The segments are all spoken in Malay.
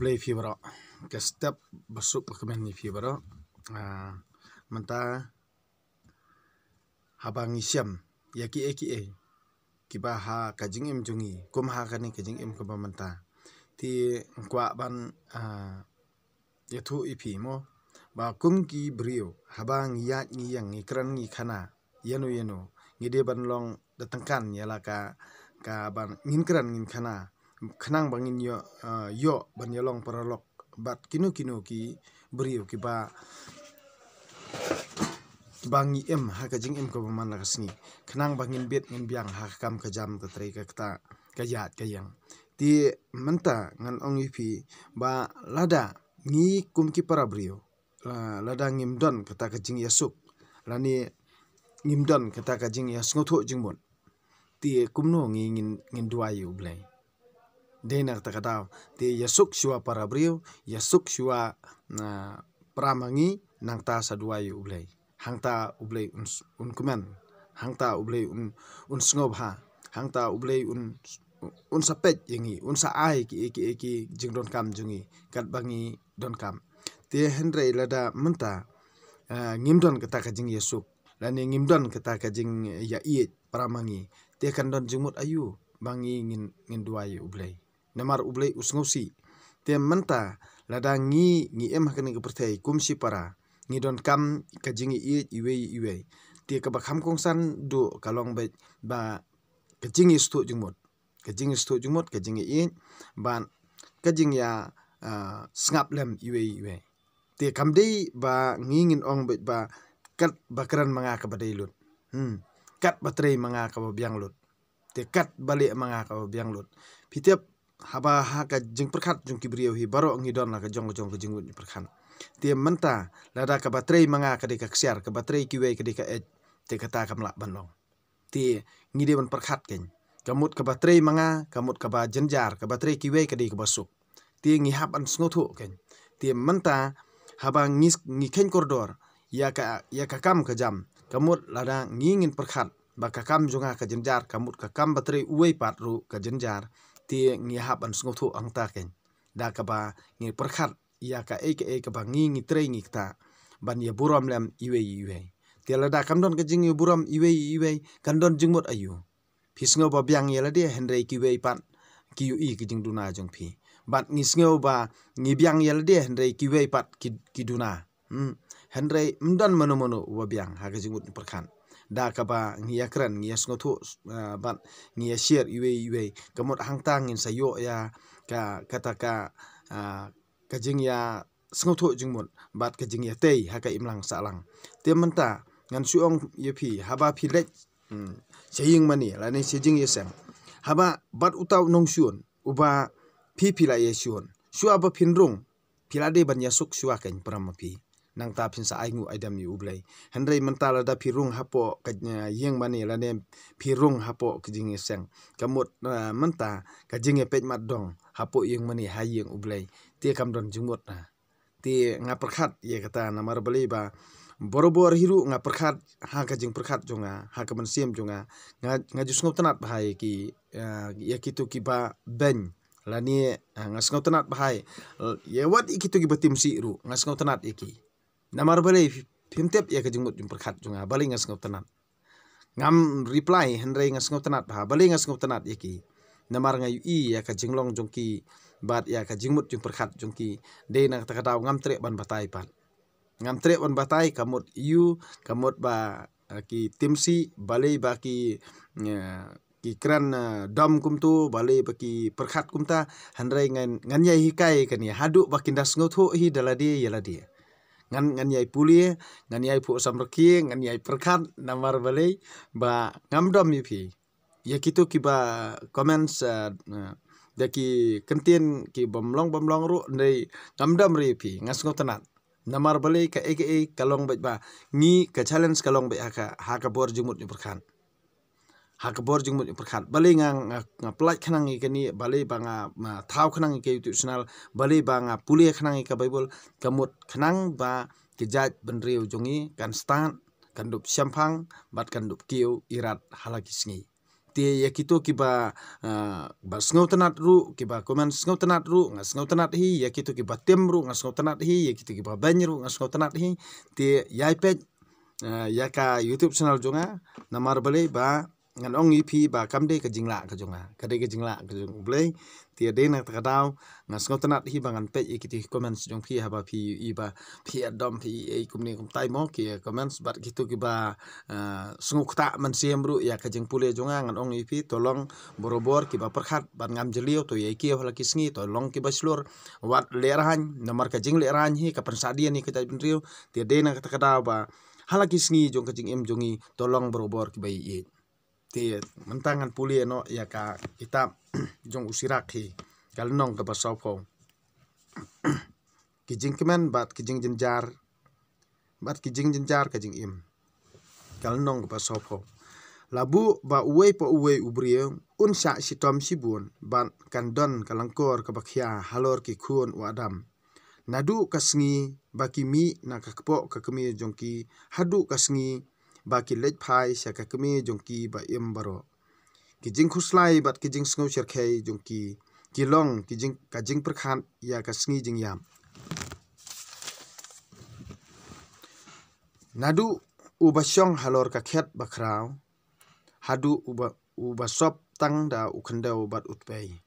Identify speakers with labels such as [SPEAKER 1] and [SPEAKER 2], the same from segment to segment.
[SPEAKER 1] ublay fibro ke step besuk kemen ni fibro menta habang isyam yaki kiba ha kajing im jungi kum ha kani kajing im ke menta ti kwa ban yathu ipi mo ba kum ki brio habang yat ngi yang ikran ngi khana yano ngide ban long datangkan yala ka ban ngin kran ngin khana khnang bangin yo ban yalong paralok bat kinu ki brio ki ba bangi em ha ka jing em ko man la kasni khnang bangin bet ngin biang ha kam ka jam ka tre ka ta ka yat ka yang ti menta ngan ong ipi ba lada ngi kum ki para brio lada ngim don kata ka jing yasuk lani ngim don kata ka jing yas ngotho jingmon ti kumno ngin duayu blai dena kata kata ti yasuk shua para brio yasuk shua pramangi nang ta sa duayu blai hangta ublay un kuman hangta ublay un sngob ha hangta ublay un sapet yangi un sa ai ki jing don kam jungi kat bangi don kam te henry lada menta ngim don kata ka jing yesuk lani ngim don kata ka jing ya iet pramangi te kan don jingmut ayu bangi ngin duai ublay namar ublay usngosi te menta lada ngi em hakani ke pertai kumsi para ngi don kam ka jing iwe te ka bakham kongsan do kalong ba ka jing istu jingmut ka jing ban ka jing ya snap lem iwe te kam dei ba ngingin ong ba kat bakran manga ka badai lut kat batrei manga ka biang lut te kat balik manga ka biang lut pitiap haba ha ka jing perkhat jung kibrio hi baro ngi don la ka jong ka jing perkhan te menta lada ka batrei manga ka de ka ksiar ka batrei kiwe ka de ka te kata kam la banlong te ngi de ban perkhat ken kamut ka batrei manga kamut ka ba jenjar ka batrei kiwe ka de ka basuk te ngi hab an sngotu ken te menta haba ngi ken koridor ya ka kam ka jam kamut lada ngingin perkhat ba ka kam junga ka jenjar kamut ka kam batrei uwei patru ka jenjar te ngi hab an sngotu angta ken da ka ba ngi perkhat ya ka ka ba ngi trei ngi ta ban ya buram lem iwe te lada kam don ka jing buram iwe kan don jingmut ayu pisngo ba biang yela dia henry kiwe pat ki jing duna jong pi bat ngisngo ba ngi biang yela dia henry kiwe pat ki duna henry mdan mono wa biang ha ka jingmut perkhan da ka ba ngi yakran ngi sngotu bat ngi share iwe kamut hangtang in sayo ya ka kata ka jing ya sngotu jingmut bat ka jing ya tei ha ka imlang salang te menta ngan suong yepi haba philek saying mani lani sejing yesem haba bat utau nong syun uba pila yesyun syua ba phinrung pilade ban yasuk syua ken pramapi nang ta phin sa aingu aidam yu ublai henry mentala da phirung hapo ka yeng mani lani phirung hapo kijing yeseng kamut menta ka jing ye pet mat dong hapo yeng mani hayeng ublai te kam don jingmut na te ngaperkhat ye kata namar beli ba borobor hiru nga perkhat ha ka jing perkhat jonga ha ka mansiem jonga nga jus ngotanat bahai ki ya kitu ki ba ben lani nga ngotanat bahai ye wat ikitu ki batim si ru nga ngotanat iki namar bale pimtep ya ka jing mut perkhat jonga bali nga ngotanat ngam reply henry nga ngotanat bah bali nga ngotanat iki namar nga ya ka jinglong jongki bat ya ka jingmut jung perkhat jongki de na ta kadaw ngam tre ban batai pat ngam tre on batai kamut kamut ba ki timsi balai ba ki kran dom kumtu balai ba ki perkhat kumta handrai ngan yai hikai kan ya hadu ba kindas ngotho hi daladi yaladi ngan yai pulie ngan yai pu samrki ngan yai perkhat namar balai ba ngam dom yipi ya kitu ki ba comments daki kentien ki bomlong ru ndai ngam dom ripi ngas ngotanat namar balik ka kalong ba ngi ka challenge kalong ba ha ka bor jumut ni perkhan ha ka bor jumut ni perkhan bali nga plait khanang i kani bali ba nga thau khanang i ke youtube channel bali ba nga pulia khanang i ka bible kamut khanang ba ki jaj benriu jongi kan stan kan dup syampang bat kan dup kiu irat halaki sngi Ti ya kito kiba ba sngau tanat ru kiba komen sngau tanat ru nga sngau tanat hi ya kito kiba tem ru nga sngau tanat hi ya kito kiba bany ru nga sngau tanat hi ti yai pej ya ka YouTube channel jonga namar bale ba ngan ong ipi ba kamde ka jingla ka jonga kade ka jingla ka jong bale ti de na ta daw nga sngau tanat hi ba ngan pej ikiti comments jong phi haba phi i ba phi adom phi e kumni kum tai mo ki comments bat kito kiba sngau kta man siam ru ya ka jing pule jonga ngan ong ipi tolong borobor kiba perkhat ban ngam jelio to ye ki hola kisngi tolong kiba slur wat lerahan namar ka jing lerahan hi ka persadian ni kita binriu ti de na ta daw ba halaki sngi jong kajing jongi tolong berobor kibai i ti mentangan puli no ya ka kita jong usirak hi kalnong ka basopo kijing kemen bat kijing jenjar kajing im kalnong ka basopo labu ba uwe po uwe ubriyo unsa sitom sibun ban kandon kalangkor ka bakhya halor ki khun wadam nadu kasngi baki mi na kakpo kakemi jongki hadu kasngi baki lej phai sya kakemi jongki ba im baro kijing khuslai bat kijing sngo serkhei jongki kilong kijing kajing perkhan ya kasngi jingyam nadu ubasyong halor ka khet bakraw hadu ubasop tang da ukhandau bat utpei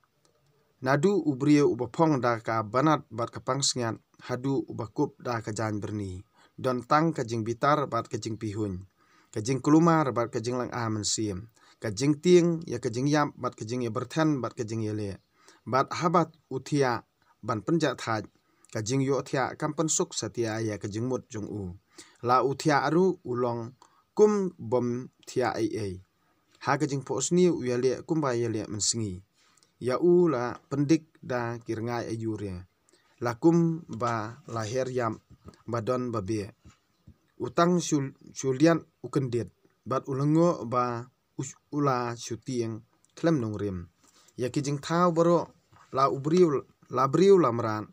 [SPEAKER 1] nadu ubrio ubapong da ka banat bat kapang sngiat hadu ubakup da ka jan berni don tang kajing bitar bat kajing pihun kajing kulumar bat kajing lang aman sim kajing ting ya kajing yap bat kajing ya berthan bat kajing yele bat habat uthia ban penja thaj kajing yo thia kampan suk satia ya kajing mut jong u la uthia aru ulong kum bom thia ai ha kajing posni uyale kumba yele mensingi ya u la pendik da kirngai ayure lakum ba lahir yam badon babe utang sulian ukendet bat ulengo ba ula syutieng klem nongrim ya kijing thau baro la briu lamran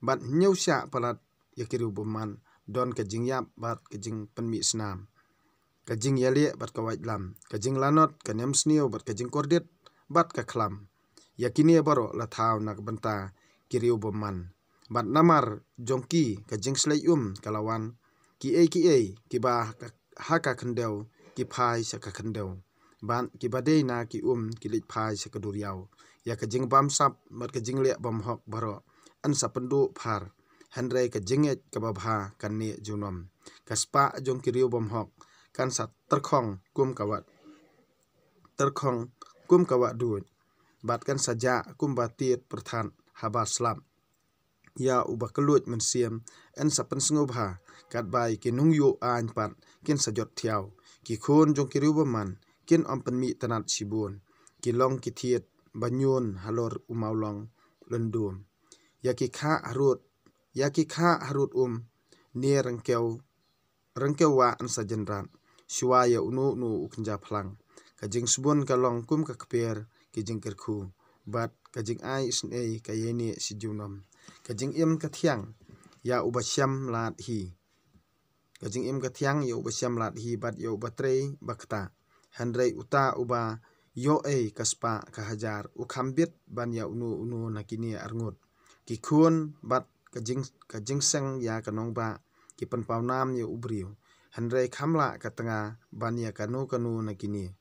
[SPEAKER 1] bat nyusya palat ya kiru boman don kajing yap bat kajing penmi snam kajing yale bat kawait lam kajing lanot kanem snio bat kajing kordet bat ka klam yakini baro la thau nak banta kiriu boman bat namar jongki kajing slai kalawan ki ki ba haka khandeu ki phai saka khandeu ban ki badei na ki kilit phai saka duriau ya kajing bam sap bat kajing le bam hok baro an sapendu phar handrai kajing et ka babha kanne junom kaspa jong kiriu bam hok kan sat terkhong kum kawat duit bat kan saja kumbatit perthan haba slam ya ubah kelut mensiam en sapen sngobha kat bai ki nungyu an pat kin sajot thiau ki khon jong ki rubaman kin ampen mi tanat sibun ki long ki thiet banyun halor umaulong lendum ya ki kha harut ne rengkeu wa an sajenran suaya unu uknja phlang kajing subun kalong kum ka kper kijing kerku bat kajing ai snei kayeni sijunom kajing im kathiang ya ubasyam lat hi kajing im kathiang ya ubasyam lat hi bat ya ubatre bakta handrai uta uba yo kaspa kahajar ukhambit ban ya unu nakini arngut ki khun bat kajing seng ya kanong ba ki penpau nam ya ubriu handrai khamla katanga ban ya kanu nakini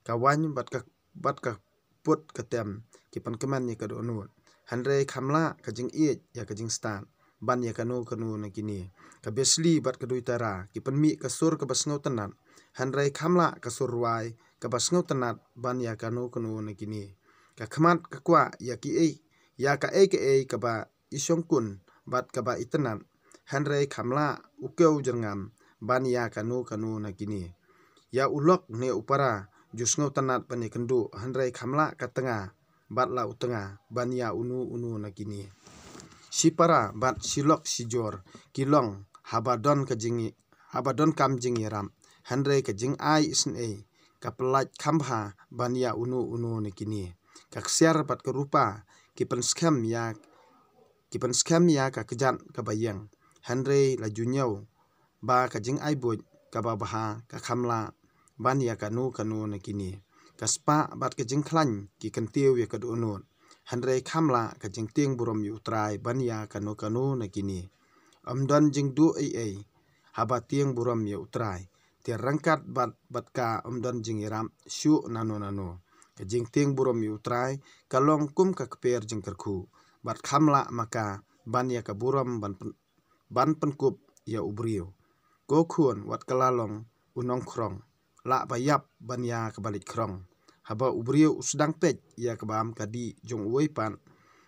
[SPEAKER 1] kawan bat ka put katem ki penkeman ya kadonu handrai khamla kajing ya kajing stan ban ya kanu nakini kabesli bat kadui tara ki penmi kasur kabasngau tanat handrai khamla kasur wai kabasngau tanat ban ya kanu nakini ka khmat kakwa ya ki ya ka kaba isong kun bat kaba itenat handrai khamla ukeu jerngam ban ya kanu nakini ya ulok ne upara jusngau tanat pani kendu handrai khamla katanga bat la utanga ban ya unu nakini sipara bat silok sijor kilong habadon kam jing yaram handrai kajing ai isne kapelat kambha ban ya unu nakini kaksiar bat kerupa kipen scam ya ka kejan kabayang handrai la junyau ba kajing ai boj kababha ka khamla ban ya kanu nakini kaspa bat ke jing klan ki kentiu ya kadu unut handrei kamla ke jing ting burom yu trai banya kanu na kini amdan jing du ai haba ting burom yu trai ti rangkat bat ka amdan jing iram shu nano ke jing ting burom yu trai kalong kum ka kper jing kerku bat kamla maka banya ka burom ban penkup ya ubrio go khun wat kalalong unong krong la bayap banya kebalit krong haba ubrio usdang pej ya kebam kadi jong uai pan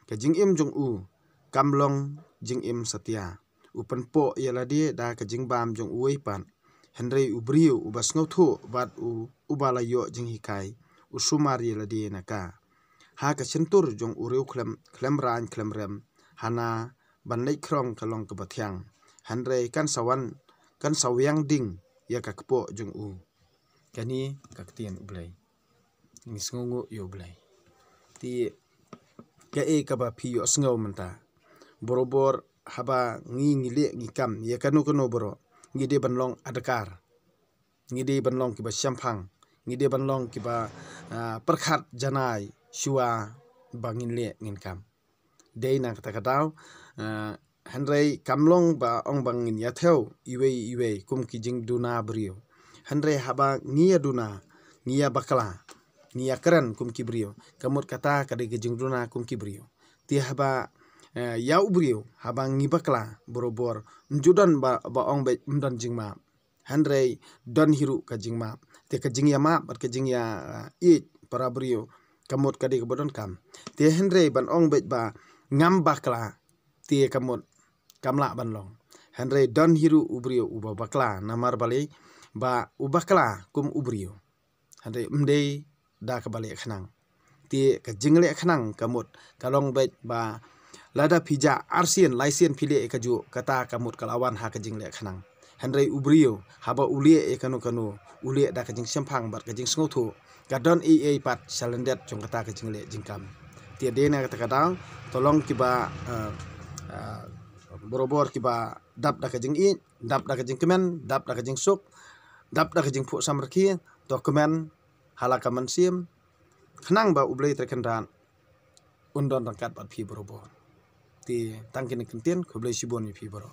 [SPEAKER 1] ke jing im jong u kamlong jing im setia upen po ya ladi da ke jing bam jong uai pan henrei ubrio ubas ngotho bat ubalayo jing hikai usumar ya ladi naka ha ke sentur jong ureu klem ran klem rem hana ban lei krong kalong ke bathyang henrei kan sawyang ding ya kakpo jong u kani kaktian ublai ngisngongo yo blai ti ka kaba piyo sngaw menta borobor haba ngile ngikam ya kanu boro ngide banlong adakar ngide banlong kiba syampang ngide banlong kiba perkhat janai shua bangin le nginkam dei na kata kataw handrei kamlong ba ong bangin ya theo iwe kum kijing duna brio handrei haba ngia duna ngia bakla ngia keren kum kibrio kamut kata kade gejing duna kum kibrio ti haba ya ubrio haba ngi bakla borobor njudan ba ong be mdan jingma handrei don hiru ka jingma te ka jing ya ma bat ka jing ya para brio kamut kade bodon kam te handrei ban ong be ba ngam bakla ti kamut kamla banlong handrei don hiru ubrio uba bakla namar bali ba ubakla kum ubrio handrei mdei da ka balik khnang ti ka jingle khnang kamut kalong bet ba lada pija arsien laisien pile ka ju kata kamut kalawan ha ka jingle khnang handrei ubrio haba ulie kanu ulie da ka jing sempang bat ka jing sngotu ka don pat salendet jong kata ka jingle jingkam ti dena kata kadang tolong kiba borobor kiba dap da ka jing dap da ka jing kemen dap da ka jing suk dap da ka jing pu samrki to kemen halaka mansim khnang ba ublei terkendan undon rangkat bat pi borobor ti tangkin kentien kublei sibon pi boro